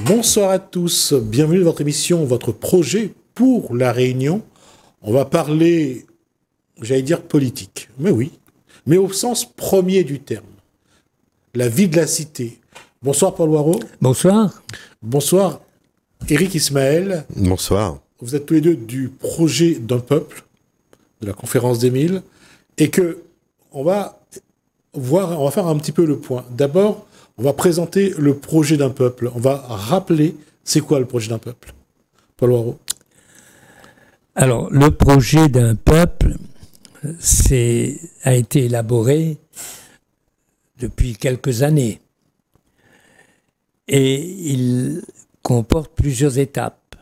Bonsoir à tous, bienvenue dans votre émission, votre projet pour la Réunion. On va parler, j'allais dire politique, mais oui, mais au sens premier du terme. La vie de la cité. Bonsoir Paul Waro. Bonsoir. Bonsoir Éric Ismaël. Bonsoir. Vous êtes tous les deux du projet d'un peuple, de la conférence des 1000, et que on va faire un petit peu le point. D'abord, on va présenter le projet d'un peuple. On va rappeler c'est quoi le projet d'un peuple. Paul Waro. Alors, le projet d'un peuple a été élaboré depuis quelques années. Et il comporte plusieurs étapes.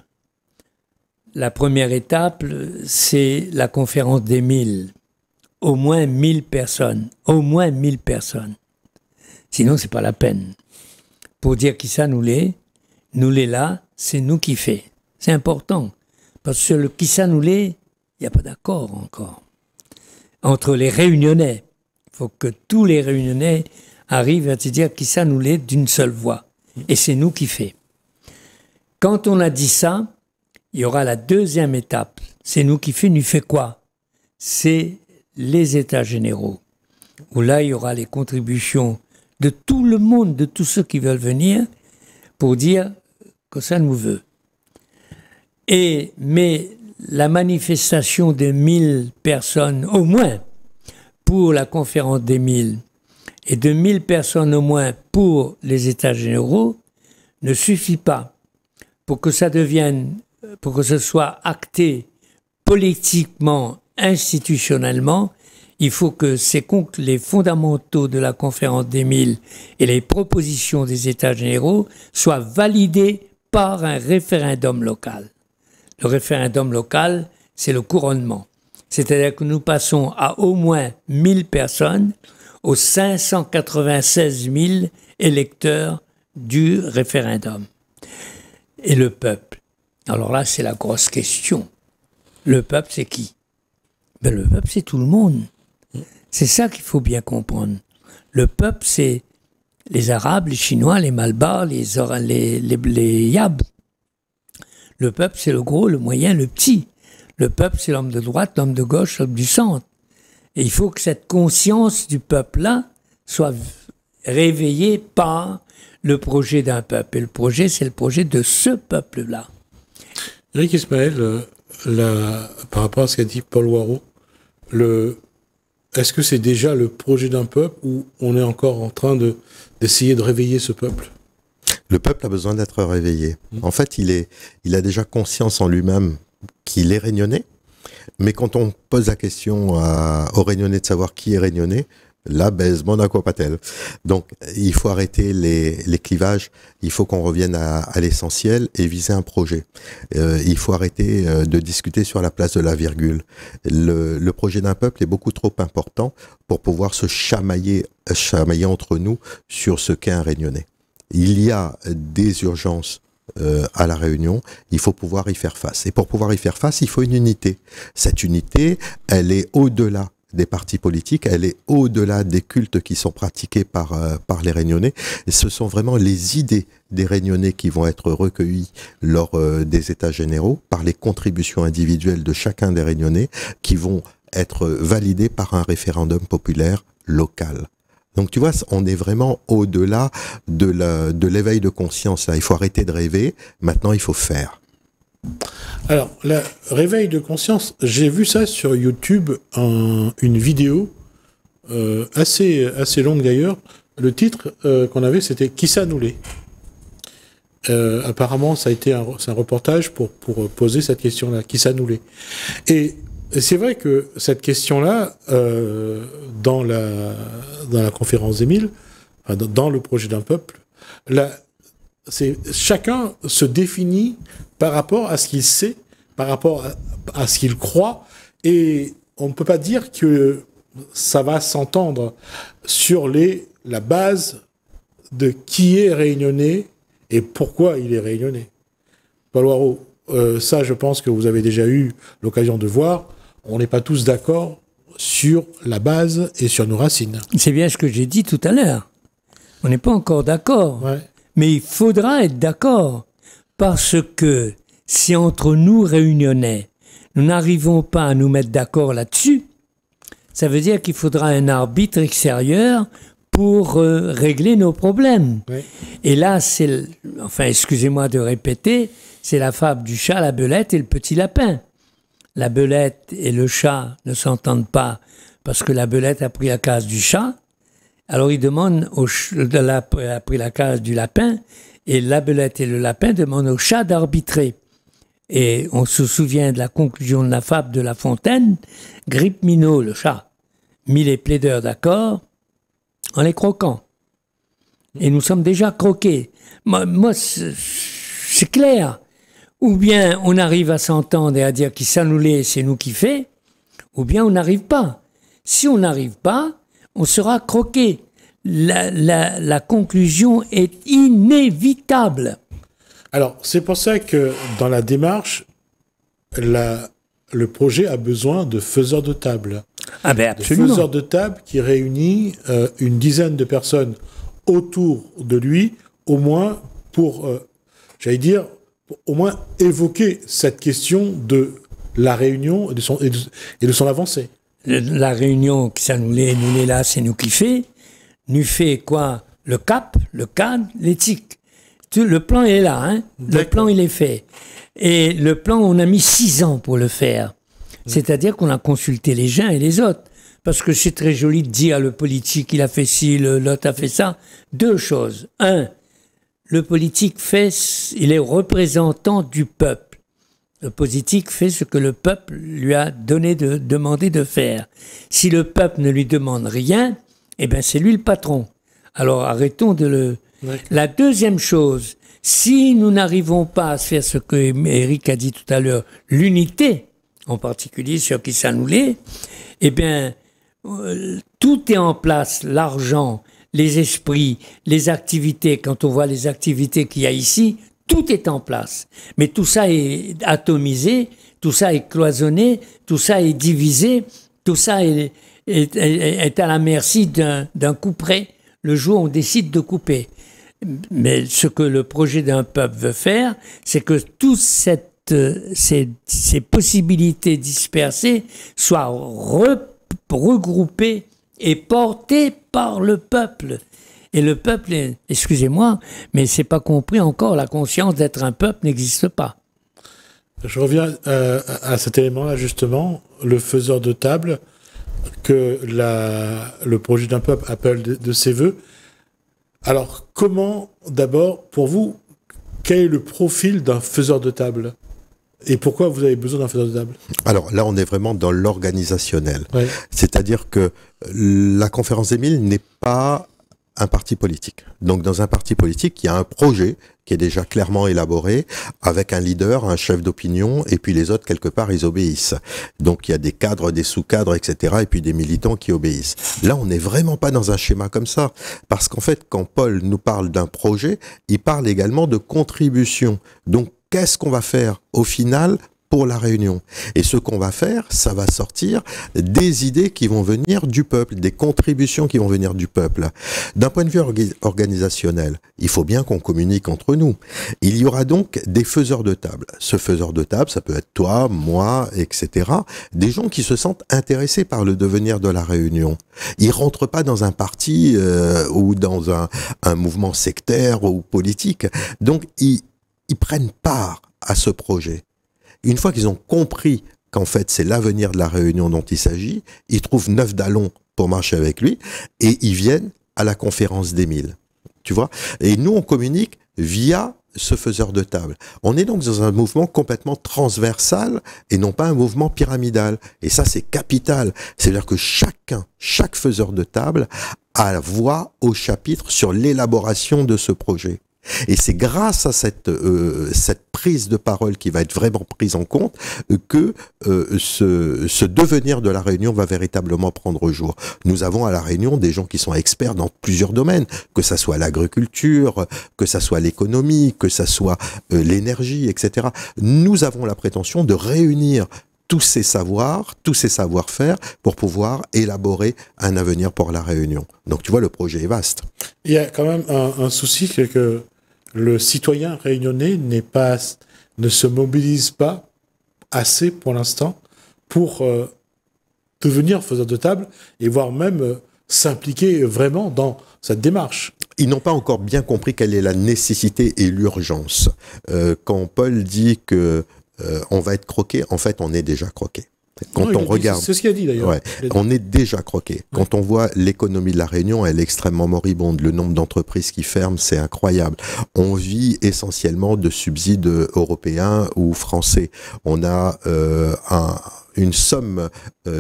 La première étape, c'est la conférence des 1000. Au moins 1000 personnes. Au moins 1000 personnes. Sinon, c'est pas la peine. Pour dire qui ça nous l'est là, c'est nous qui fait. C'est important. Parce que sur le qui ça nous l'est, il n'y a pas d'accord encore. Entre les Réunionnais, il faut que tous les Réunionnais arrivent à se dire qui ça nous l'est d'une seule voix. Et c'est nous qui fait. Quand on a dit ça, il y aura la deuxième étape. C'est nous qui fait quoi? C'est les États généraux. Où là, il y aura les contributions de tout le monde, de tous ceux qui veulent venir, pour dire que ça nous veut. Mais la manifestation de 1000 personnes, au moins, pour la conférence des 1000, et de 1000 personnes au moins pour les États généraux, ne suffit pas. Pour que ça devienne, pour que ce soit acté politiquement, institutionnellement, il faut que les fondamentaux de la conférence des 1000 et les propositions des États généraux soient validés par un référendum local. Le référendum local, c'est le couronnement. C'est-à-dire que nous passons à au moins 1000 personnes aux 596 000 électeurs du référendum. Et le peuple. Alors là, c'est la grosse question. Le peuple, c'est qui? Ben, le peuple, c'est tout le monde. C'est ça qu'il faut bien comprendre. Le peuple, c'est les Arabes, les Chinois, les Malbars, les Yab. Le peuple, c'est le gros, le moyen, le petit. Le peuple, c'est l'homme de droite, l'homme de gauche, l'homme du centre. Et il faut que cette conscience du peuple-là soit réveillée par le projet d'un peuple. Et le projet, c'est le projet de ce peuple-là. Éric Ismaël, par rapport à ce qu'a dit Paul Waro, est-ce que c'est déjà le projet d'un peuple ou on est encore en train d'essayer de réveiller ce peuple? Le peuple a besoin d'être réveillé. En fait, il a déjà conscience en lui-même qu'il est réunionnais. Mais quand on pose la question aux Réunionnais de savoir qui est réunionnais, là, bon à quoi pas-t-elle. Donc, il faut arrêter les clivages. Il faut qu'on revienne à l'essentiel et viser un projet. Il faut arrêter de discuter sur la place de la virgule. Le projet d'un peuple est beaucoup trop important pour pouvoir se chamailler entre nous sur ce qu'est un Réunionnais. Il y a des urgences à la Réunion, il faut pouvoir y faire face. Et pour pouvoir y faire face, il faut une unité. Cette unité, elle est au-delà des partis politiques, elle est au-delà des cultes qui sont pratiqués par les Réunionnais. Et ce sont vraiment les idées des Réunionnais qui vont être recueillies lors des États généraux, par les contributions individuelles de chacun des Réunionnais, qui vont être validées par un référendum populaire local. Donc tu vois, on est vraiment au-delà de l'éveil de conscience. Là, il faut arrêter de rêver. Maintenant, il faut faire. Alors, le réveil de conscience, j'ai vu ça sur YouTube, une vidéo assez longue d'ailleurs. Le titre qu'on avait, c'était « Qui ça nous l'est ?» Apparemment, c'est un reportage pour poser cette question-là, « Qui ça nous l'est ?» Et c'est vrai que cette question-là, dans la conférence des 1000, dans le projet d'un peuple, chacun se définit par rapport à ce qu'il sait, par rapport à ce qu'il croit, et on ne peut pas dire que ça va s'entendre sur la base de qui est réunionnais et pourquoi il est réunionnais. Paul Waro, ça je pense que vous avez déjà eu l'occasion de voir, on n'est pas tous d'accord sur la base et sur nos racines. C'est bien ce que j'ai dit tout à l'heure. On n'est pas encore d'accord. Ouais. Mais il faudra être d'accord, parce que si entre nous réunionnais, nous n'arrivons pas à nous mettre d'accord là-dessus, ça veut dire qu'il faudra un arbitre extérieur pour régler nos problèmes. Oui. Et là, enfin, excusez-moi de répéter, c'est la fable du chat, la belette et le petit lapin. La belette et le chat ne s'entendent pas parce que la belette a pris la case du chat. Alors il demande a pris la case du lapin, et la belette et le lapin demandent au chat d'arbitrer. Et on se souvient de la conclusion de la fable de La Fontaine. Gripminot, le chat, mit les plaideurs d'accord en les croquant. Et nous sommes déjà croqués. Moi c'est clair. Ou bien on arrive à s'entendre et à dire qui ça nous l'est, c'est nous qui fait, ou bien on n'arrive pas. Si on n'arrive pas, on sera croqué. La conclusion est inévitable. Alors, c'est pour ça que dans la démarche, le projet a besoin de faiseurs de table. Ah ben absolument. De faiseurs de table qui réunit une dizaine de personnes autour de lui, au moins pour, au moins évoquer cette question de la réunion et de son avancée. La réunion, ça nous l'est là, c'est nous qui fait. Nous fait quoi? Le cap, le cadre, l'éthique. Le plan est là, hein. Le plan, il est fait. Et le plan, on a mis 6 ans pour le faire. C'est-à-dire qu'on a consulté les uns et les autres. Parce que c'est très joli de dire le politique, il a fait ci, l'autre a fait ça. 2 choses. 1, le politique il est représentant du peuple. Le politique fait ce que le peuple lui a demandé de faire. Si le peuple ne lui demande rien, eh bien c'est lui le patron. Alors arrêtons de le... La deuxième chose, si nous n'arrivons pas à faire ce que Éric a dit tout à l'heure, l'unité, en particulier sur qui ça nous l'est, eh bien tout est en place, l'argent, les esprits, les activités. Quand on voit les activités qu'il y a ici, tout est en place. Mais tout ça est atomisé, tout ça est cloisonné, tout ça est divisé, tout ça est à la merci d'un coup près le jour où on décide de couper. Mais ce que le projet d'un peuple veut faire, c'est que toutes ces possibilités dispersées soient regroupées et portées par le peuple. Et le peuple, excusez-moi, mais c'est pas compris encore, la conscience d'être un peuple n'existe pas. Je reviens à cet élément-là, justement, le faiseur de table, que le projet d'un peuple appelle de ses voeux. Alors, comment, d'abord, pour vous, quel est le profil d'un faiseur de table ? Et pourquoi vous avez besoin d'un faiseur de table ? Alors là, on est vraiment dans l'organisationnel. Ouais. C'est-à-dire que la conférence des 1000 n'est pas un parti politique. Donc dans un parti politique, il y a un projet qui est déjà clairement élaboré, avec un leader, un chef d'opinion, et puis les autres, quelque part, ils obéissent. Donc il y a des cadres, des sous-cadres, etc., et puis des militants qui obéissent. Là, on n'est vraiment pas dans un schéma comme ça, parce qu'en fait, quand Paul nous parle d'un projet, il parle également de contribution. Donc, qu'est-ce qu'on va faire au final pour la réunion? Et ce qu'on va faire, ça va sortir des idées qui vont venir du peuple, des contributions qui vont venir du peuple. D'un point de vue organisationnel, il faut bien qu'on communique entre nous. Il y aura donc des faiseurs de table. Ce faiseur de table, ça peut être toi, moi, etc. Des gens qui se sentent intéressés par le devenir de la réunion. Ils rentrent pas dans un parti ou dans un mouvement sectaire ou politique. Donc, ils prennent part à ce projet. Une fois qu'ils ont compris qu'en fait c'est l'avenir de la réunion dont il s'agit, ils trouvent 9 dallons pour marcher avec lui et ils viennent à la conférence des 1000. Tu vois ? Et nous on communique via ce faiseur de table. On est donc dans un mouvement complètement transversal et non pas un mouvement pyramidal. Et ça c'est capital. C'est-à-dire que chaque faiseur de table a voix au chapitre sur l'élaboration de ce projet. Et c'est grâce à cette prise de parole qui va être vraiment prise en compte que ce devenir de la Réunion va véritablement prendre jour. Nous avons à la Réunion des gens qui sont experts dans plusieurs domaines, que ça soit l'agriculture, que ça soit l'économie, que ça soit l'énergie, etc. Nous avons la prétention de réunir tous ces savoirs, tous ces savoir-faire pour pouvoir élaborer un avenir pour la Réunion. Donc tu vois, le projet est vaste. Il y a quand même un souci, c'est que le citoyen réunionnais ne se mobilise pas assez pour l'instant pour devenir faiseur de table et voire même s'impliquer vraiment dans cette démarche. Ils n'ont pas encore bien compris quelle est la nécessité et l'urgence. Quand Paul dit que on va être croqué, en fait, on est déjà croqué. Quand on regarde, c'est ce qu'il a dit d'ailleurs. Ouais, on est déjà croqué. Quand on voit l'économie de la Réunion, elle est extrêmement moribonde. Le nombre d'entreprises qui ferment, c'est incroyable. On vit essentiellement de subsides européens ou français. On a une somme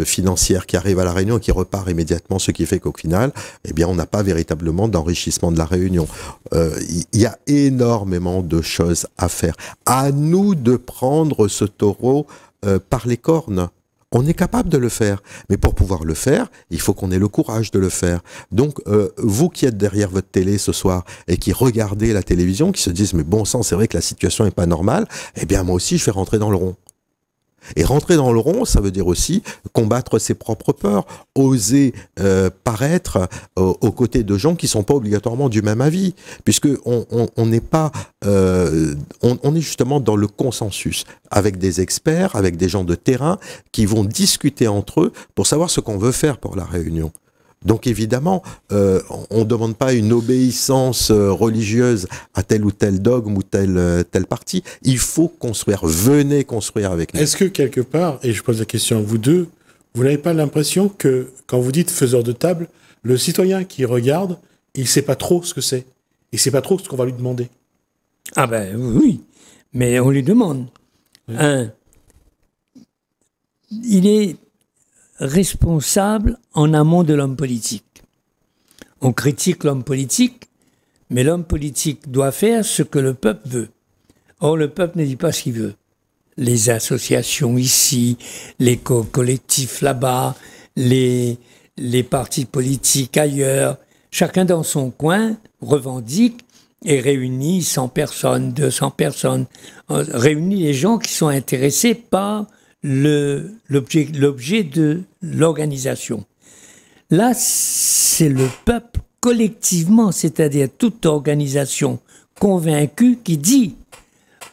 financière qui arrive à la Réunion et qui repart immédiatement, ce qui fait qu'au final, eh bien, on n'a pas véritablement d'enrichissement de la Réunion. Il y a énormément de choses à faire. À nous de prendre ce taureau par les cornes. On est capable de le faire, mais pour pouvoir le faire, il faut qu'on ait le courage de le faire. Donc, vous qui êtes derrière votre télé ce soir et qui regardez la télévision, qui se disent « mais bon sang, c'est vrai que la situation n'est pas normale », eh bien moi aussi je vais rentrer dans le rond. Et rentrer dans le rond, ça veut dire aussi combattre ses propres peurs, oser paraître aux côtés de gens qui sont pas obligatoirement du même avis, puisque on n'est pas, on est justement dans le consensus avec des experts, avec des gens de terrain qui vont discuter entre eux pour savoir ce qu'on veut faire pour la Réunion. Donc évidemment, on ne demande pas une obéissance religieuse à tel ou tel dogme ou tel parti. Il faut construire. Venez construire avec nous. Est-ce que quelque part, et je pose la question à vous deux, vous n'avez pas l'impression que quand vous dites faiseur de table, le citoyen qui regarde, il ne sait pas trop ce que c'est. Il ne sait pas trop ce qu'on va lui demander. Ah ben oui, mais on lui demande. Oui. Il est responsable en amont de l'homme politique. On critique l'homme politique, mais l'homme politique doit faire ce que le peuple veut. Or, le peuple ne dit pas ce qu'il veut. Les associations ici, les collectifs là-bas, les partis politiques ailleurs, chacun dans son coin revendique et réunit 100 personnes, 200 personnes, réunit les gens qui sont intéressés par l'objet de l'organisation. Là, c'est le peuple collectivement, c'est-à-dire toute organisation convaincue qui dit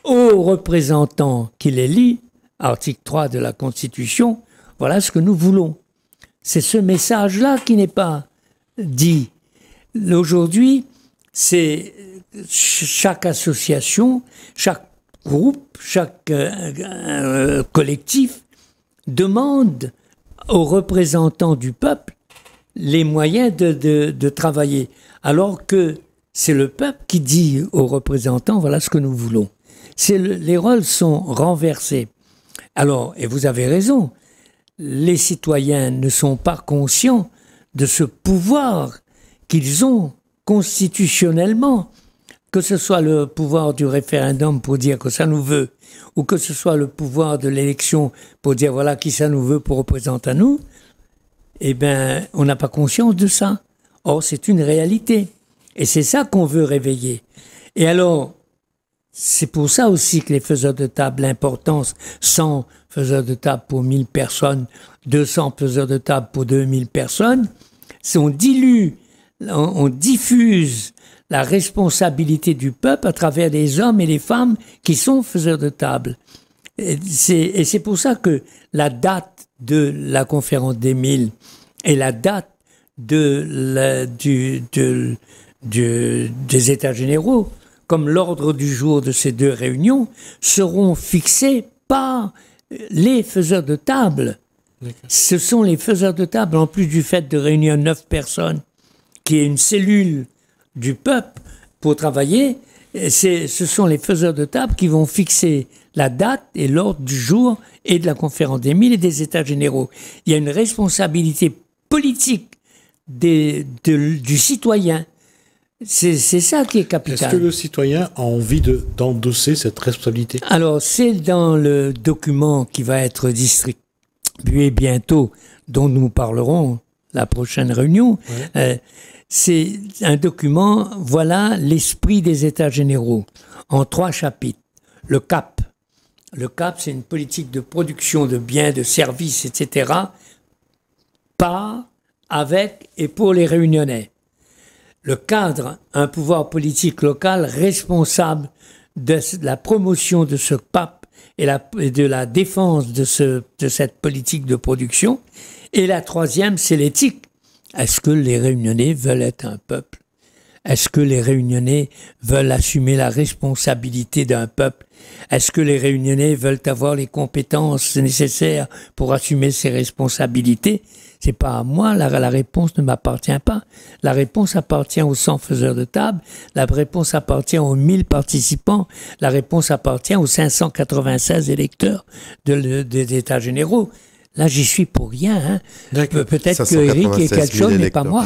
aux représentants qu'il élit, article 3 de la Constitution, voilà ce que nous voulons. C'est ce message-là qui n'est pas dit. Aujourd'hui, c'est chaque association, chaque groupe, chaque collectif demande aux représentants du peuple les moyens de travailler. Alors que c'est le peuple qui dit aux représentants, voilà ce que nous voulons. Les rôles sont renversés. Alors, et vous avez raison, les citoyens ne sont pas conscients de ce pouvoir qu'ils ont constitutionnellement, que ce soit le pouvoir du référendum pour dire que ça nous veut, ou que ce soit le pouvoir de l'élection pour dire voilà qui ça nous veut pour représenter à nous, eh bien, on n'a pas conscience de ça. Or, c'est une réalité. Et c'est ça qu'on veut réveiller. Et alors, c'est pour ça aussi que les faiseurs de table, l'importance, 100 faiseurs de table pour 1000 personnes, 200 faiseurs de table pour 2000 personnes, on dilue, on diffuse la responsabilité du peuple à travers les hommes et les femmes qui sont faiseurs de table. Et c'est pour ça que la date de la conférence des 1000 et la date des États généraux, comme l'ordre du jour de ces deux réunions, seront fixés par les faiseurs de table. Ce sont les faiseurs de table, en plus du fait de réunir 9 personnes, qui est une cellule du peuple pour travailler, ce sont les faiseurs de table qui vont fixer la date et l'ordre du jour et de la conférence des 1000 et des États généraux. Il y a une responsabilité politique du citoyen. C'est ça qui est capital. Est-ce que le citoyen a envie d'endosser cette responsabilité? Alors, c'est dans le document qui va être distribué bientôt, dont nous parlerons la prochaine réunion. Ouais. C'est un document, voilà l'esprit des États généraux, en 3 chapitres. Le CAP. Le CAP, c'est une politique de production de biens, de services, etc., par, avec et pour les Réunionnais. le cadre, un pouvoir politique local responsable de la promotion de ce pape et de la défense de cette politique de production. Et la troisième, c'est l'éthique. Est-ce que les Réunionnais veulent être un peuple? Est-ce que les Réunionnais veulent assumer la responsabilité d'un peuple? Est-ce que les Réunionnais veulent avoir les compétences nécessaires pour assumer ces responsabilités? C'est pas à moi, la réponse ne m'appartient pas. La réponse appartient aux 100 faiseurs de table, la réponse appartient aux 1000 participants, la réponse appartient aux 596 électeurs des États généraux. Là, j'y suis pour rien. Hein. Peut-être que Éric est quelque chose, mais pas moi.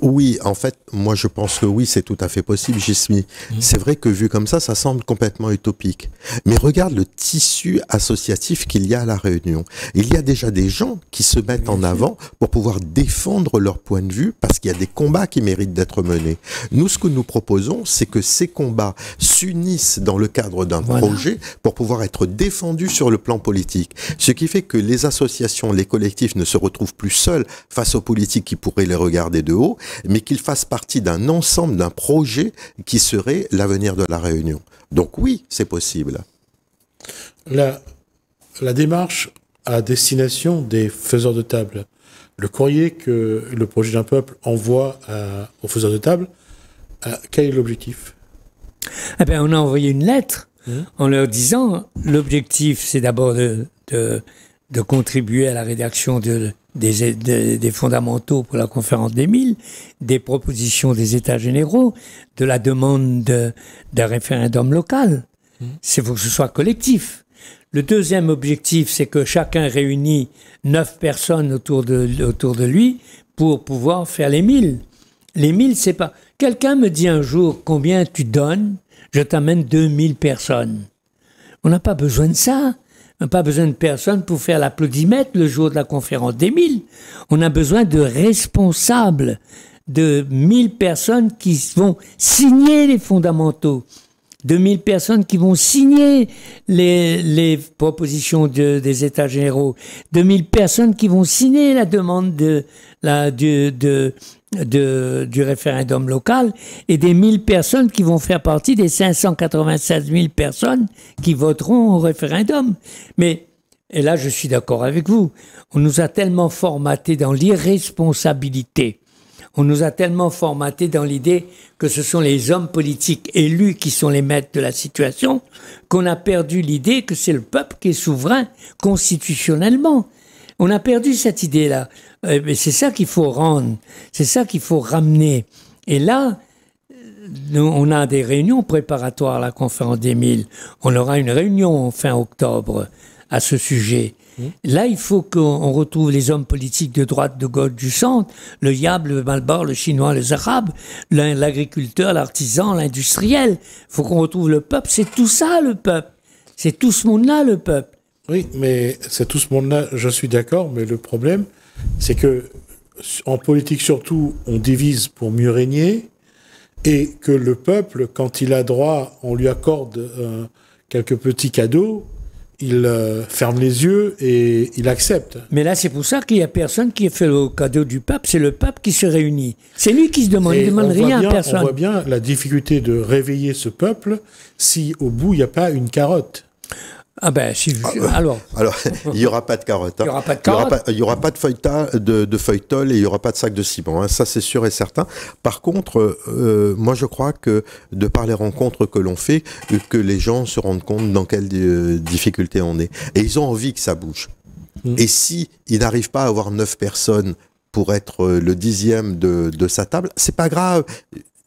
Oui, en fait, moi je pense que oui, c'est tout à fait possible, Gismi. C'est vrai que vu comme ça semble complètement utopique. Mais regarde le tissu associatif qu'il y a à La Réunion. Il y a déjà des gens qui se mettent en avant pour pouvoir défendre leur point de vue parce qu'il y a des combats qui méritent d'être menés. Nous, ce que nous proposons, c'est que ces combats s'unissent dans le cadre d'un projet pour pouvoir être défendus sur le plan politique. Ce qui fait que les associations, les collectifs ne se retrouvent plus seuls face aux politiques qui pourraient les regarder de haut, mais qu'ils fassent partie d'un ensemble, d'un projet qui serait l'avenir de La Réunion. Donc oui, c'est possible. La démarche à destination des faiseurs de table, le courrier que le projet d'un peuple envoie aux faiseurs de table, quel est l'objectif? Eh bien, on a envoyé une lettre en leur disant l'objectif, c'est d'abord de contribuer à la rédaction des fondamentaux pour la conférence des 1000, des propositions des États généraux, de la demande d'un référendum local. Il faut que ce soit collectif. Le deuxième objectif, c'est que chacun réunit 9 personnes autour de lui pour pouvoir faire les 1000. Les 1000, c'est pas... Quelqu'un me dit un jour combien tu donnes, je t'amène 2000 personnes. On n'a pas besoin de ça. On n'a pas besoin de personne pour faire l'applaudimètre le jour de la conférence des 1000. On a besoin de responsables, de 1000 personnes qui vont signer les fondamentaux, de 1000 personnes qui vont signer les propositions des États généraux, de 1000 personnes qui vont signer la demande du référendum local et des 1000 personnes qui vont faire partie des 596 000 personnes qui voteront au référendum. Mais, et là je suis d'accord avec vous, on nous a tellement formatés dans l'irresponsabilité, on nous a tellement formatés dans l'idée que ce sont les hommes politiques élus qui sont les maîtres de la situation, qu'on a perdu l'idée que c'est le peuple qui est souverain constitutionnellement. On a perdu cette idée-là. Mais c'est ça qu'il faut rendre, c'est ça qu'il faut ramener. Et là, on a des réunions préparatoires à la conférence des 1000. On aura une réunion fin octobre à ce sujet. Là, il faut qu'on retrouve les hommes politiques de droite, de gauche, du centre, le Yab, le Malbar, le Chinois, les Arabes, l'agriculteur, l'artisan, l'industriel. Il faut qu'on retrouve le peuple. C'est tout ça, le peuple. C'est tout ce monde-là, le peuple. Oui, mais c'est tout ce monde-là, je suis d'accord, mais le problème, c'est que en politique surtout, on divise pour mieux régner, et que le peuple, quand il a droit, on lui accorde quelques petits cadeaux, il ferme les yeux et il accepte. Mais là, c'est pour ça qu'il n'y a personne qui a fait le cadeau du peuple, c'est le peuple qui se réunit. C'est lui qui se demande, il ne demande rien à personne. On voit bien la difficulté de réveiller ce peuple si au bout, il n'y a pas une carotte. Ah ben, alors, il n'y aura pas de carotte. Il n'y aura pas de carotte. Il n'y aura pas de feuilletol et il n'y aura pas de sac de ciment. Hein. Ça, c'est sûr et certain. Par contre, moi, je crois que de par les rencontres que l'on fait, que les gens se rendent compte dans quelles difficultés on est. Et ils ont envie que ça bouge. Et si ils n'arrivent pas à avoir 9 personnes pour être le 10e de sa table, c'est pas grave.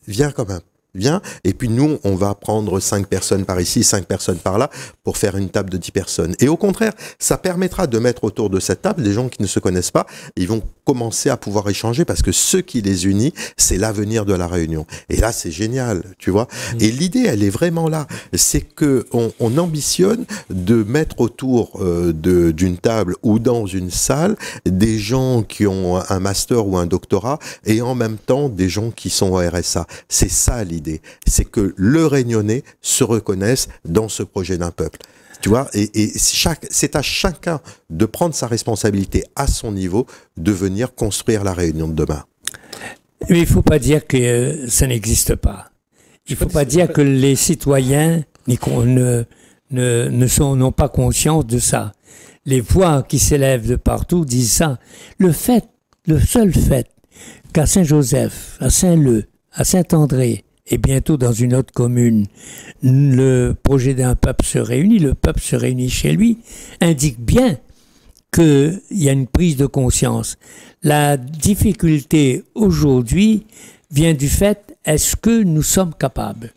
Viens quand même. Viens, et puis nous, on va prendre 5 personnes par ici, 5 personnes par là, pour faire une table de 10 personnes. Et au contraire, ça permettra de mettre autour de cette table des gens qui ne se connaissent pas, ils vont commencer à pouvoir échanger, parce que ce qui les unit, c'est l'avenir de La Réunion. Et là, c'est génial, tu vois. Et l'idée, elle est vraiment là. C'est que on ambitionne de mettre autour d'une table ou dans une salle des gens qui ont un master ou un doctorat, et en même temps, des gens qui sont au RSA. C'est ça l'idée. C'est que le Réunionnais se reconnaisse dans ce projet d'un peuple. Tu vois, et c'est à chacun de prendre sa responsabilité à son niveau de venir construire la Réunion de demain. Mais il ne faut pas dire que ça n'existe pas. Il ne faut pas dire que les citoyens n'ont pas conscience de ça. Les voix qui s'élèvent de partout disent ça. Le seul fait qu'à Saint-Joseph, à Saint-Leu, à Saint-André, et bientôt dans une autre commune, le projet d'un peuple se réunit, le peuple se réunit chez lui, indique bien qu'il y a une prise de conscience. La difficulté aujourd'hui vient du fait, est-ce que nous sommes capables ?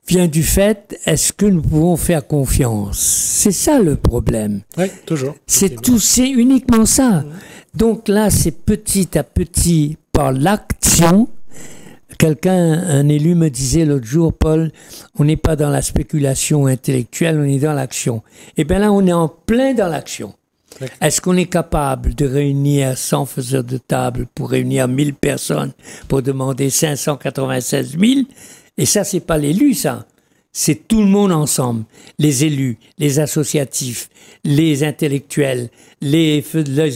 Vient du fait, est-ce que nous pouvons faire confiance? C'est ça le problème. Oui, toujours. C'est uniquement ça. Donc là, c'est petit à petit, par l'action. Un élu me disait l'autre jour, Paul, on n'est pas dans la spéculation intellectuelle, on est dans l'action. Et bien là, on est en plein dans l'action. Est-ce qu'on est capable de réunir 100 faiseurs de table pour réunir 1000 personnes pour demander 596 000? Et ça, c'est pas l'élu, ça. C'est tout le monde ensemble. Les élus, les associatifs, les intellectuels, les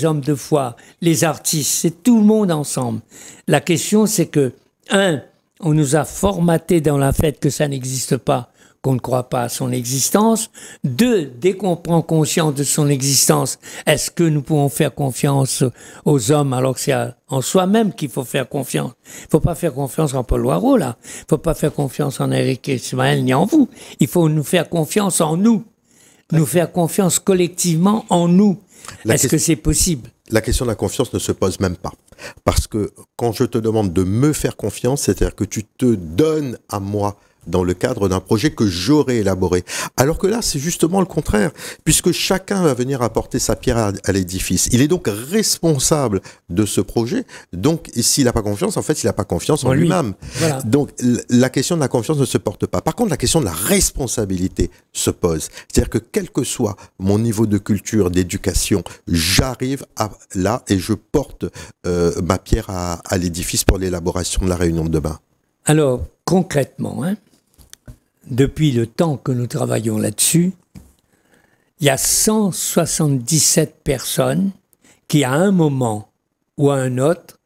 hommes de foi, les artistes, c'est tout le monde ensemble. La question, c'est que, on nous a formaté dans le fait que ça n'existe pas, qu'on ne croit pas à son existence. 2, dès qu'on prend conscience de son existence, est-ce que nous pouvons faire confiance aux hommes alors que c'est en soi-même qu'il faut faire confiance? Il ne faut pas faire confiance en Paul Loireau, là. Il ne faut pas faire confiance en Éric Ismaël ni en vous. Il faut nous faire confiance en nous. Nous faire confiance collectivement en nous. Est-ce que c'est possible? La question de la confiance ne se pose même pas. Parce que quand je te demande de me faire confiance, c'est-à-dire que tu te donnes à moi dans le cadre d'un projet que j'aurais élaboré. Alors que là, c'est justement le contraire, puisque chacun va venir apporter sa pierre à l'édifice. Il est donc responsable de ce projet. Donc, s'il n'a pas confiance, en fait, il n'a pas confiance en lui-même. Voilà. Donc, la question de la confiance ne se porte pas. Par contre, la question de la responsabilité se pose. C'est-à-dire que quel que soit mon niveau de culture, d'éducation, j'arrive là et je porte ma pierre à l'édifice pour l'élaboration de la réunion de demain. Alors, concrètement, depuis le temps que nous travaillons là-dessus, il y a 177 personnes qui, à un moment ou à un autre,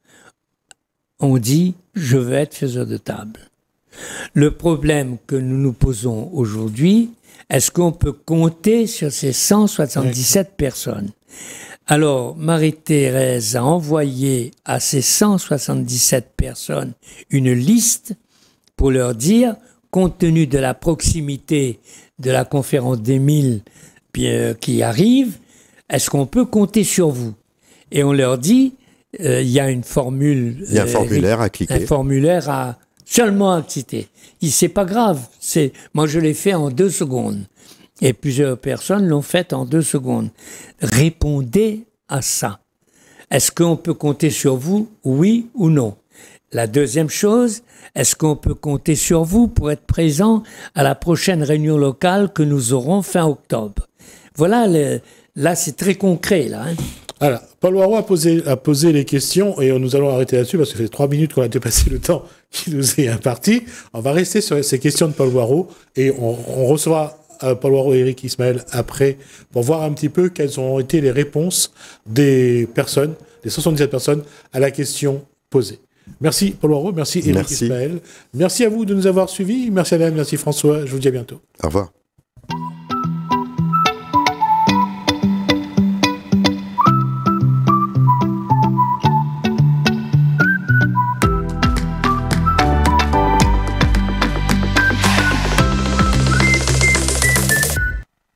ont dit « je veux être faiseur de table ». Le problème que nous nous posons aujourd'hui, est-ce qu'on peut compter sur ces 177 personnes? Alors, Marie-Thérèse a envoyé à ces 177 personnes une liste pour leur dire, compte tenu de la proximité de la conférence des 1000 qui arrive, est-ce qu'on peut compter sur vous? Et on leur dit, il y a une formule... Il y a un formulaire à cliquer. Un formulaire à seulement à citer. C'est pas grave. Moi, je l'ai fait en 2 secondes. Et plusieurs personnes l'ont fait en 2 secondes. Répondez à ça. Est-ce qu'on peut compter sur vous, oui ou non? La deuxième chose, est-ce qu'on peut compter sur vous pour être présent à la prochaine réunion locale que nous aurons fin octobre? Voilà, là c'est très concret. Là, Alors, Paul Loireau a posé les questions et nous allons arrêter là-dessus parce que ça fait 3 minutes qu'on a dépassé le temps qui nous est imparti. On va rester sur ces questions de Paul Loireau et on recevra Paul Loireau et Éric Ismaël après pour voir un petit peu quelles ont été les réponses des personnes, des 77 personnes à la question posée. Merci Paul Loireau, merci Éric Ismaël. Merci à vous de nous avoir suivis. Merci Alain, merci François. Je vous dis à bientôt. Au revoir.